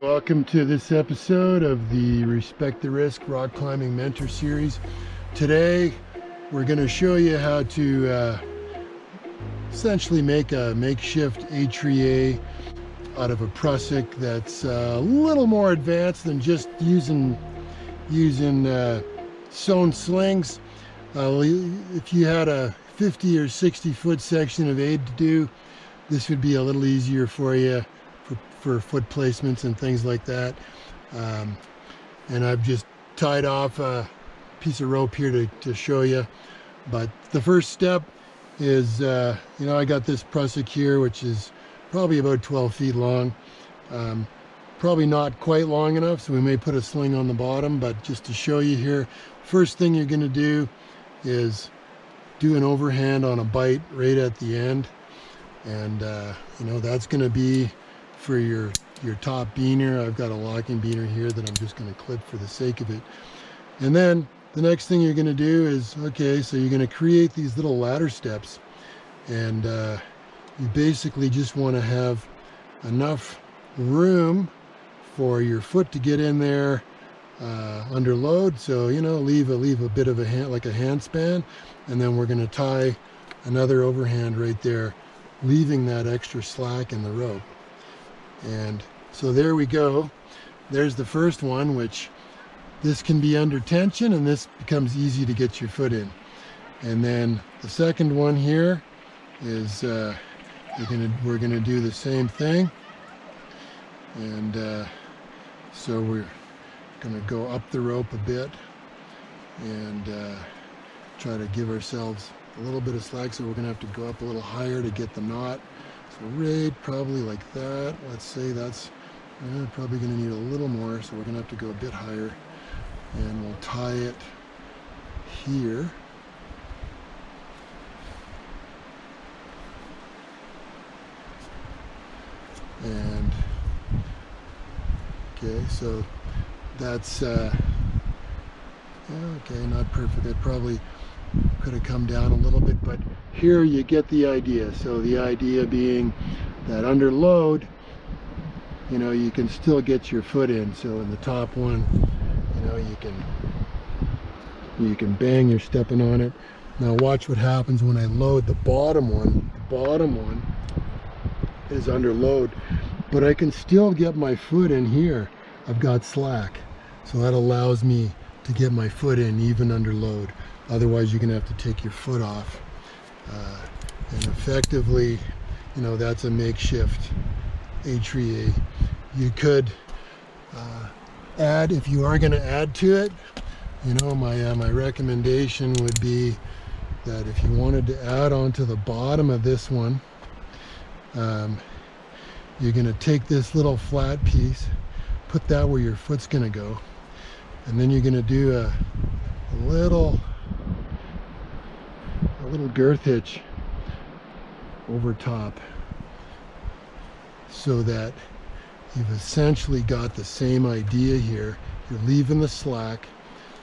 Welcome to this episode of the Respect the Risk Rock Climbing Mentor Series. Today we're going to show you how to essentially make a makeshift ETRIER out of a PRUSSIK that's a little more advanced than just using sewn slings. If you had a 50 or 60 foot section of aid to do, this would be a little easier for you for foot placements and things like that. And I've just tied off a piece of rope here to show you. But the first step is, I got this PRUSSIK here, which is probably about 12 feet long. Probably not quite long enough, so we may put a sling on the bottom, but just to show you here, first thing you're going to do is do an overhand on a bite right at the end. And that's going to be for your top beaner. I've got a locking beaner here that I'm just going to clip for the sake of it. And then the next thing you're going to do is, so you're going to create these little ladder steps, and you basically just want to have enough room for your foot to get in there under load. So leave a bit of a hand, like a hand span, and then we're going to tie another overhand right there, leaving that extra slack in the rope. And so there we go. There's the first one, which this can be under tension, and this becomes easy to get your foot in. And then the second one here is we're gonna do the same thing. And so we're gonna go up the rope a bit and try to give ourselves a little bit of slack. So we're gonna have to go up a little higher to get the knot. So right, probably like that. Let's say that's probably going to need a little more, so we're going to have to go a bit higher, and we'll tie it here. And okay, so that's okay, not perfect. I probably could have come down a little bit, but here you get the idea. So the idea being that under load, you can still get your foot in. So in the top one, you can bang, you're stepping on it. Now watch what happens when I load the bottom one. The bottom one is under load, but I can still get my foot in here. I've got slack, so that allows me to get my foot in even under load. Otherwise, you're going to have to take your foot off. And effectively, that's a makeshift ETRIER. You could add, if you are going to add to it, my recommendation would be that if you wanted to add onto the bottom of this one, you're going to take this little flat piece, put that where your foot's going to go, and then you're going to do a little girth hitch over top, so that you've essentially got the same idea here. You're leaving the slack,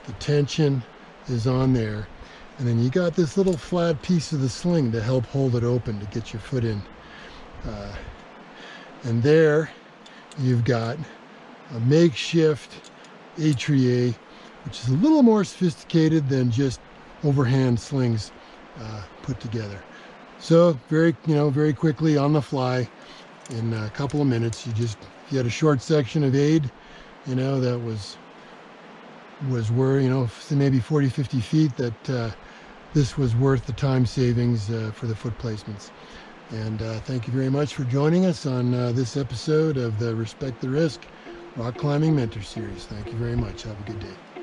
the tension is on there, and then you got this little flat piece of the sling to help hold it open to get your foot in. And there you've got a makeshift ETRIER, which is a little more sophisticated than just overhand slings put together. So very quickly on the fly, in a couple of minutes, if you had a short section of aid, that was where, maybe 40, 50 feet, that this was worth the time savings for the foot placements. And thank you very much for joining us on this episode of the Respect the Risk Rock Climbing Mentor Series. Thank you very much. Have a good day.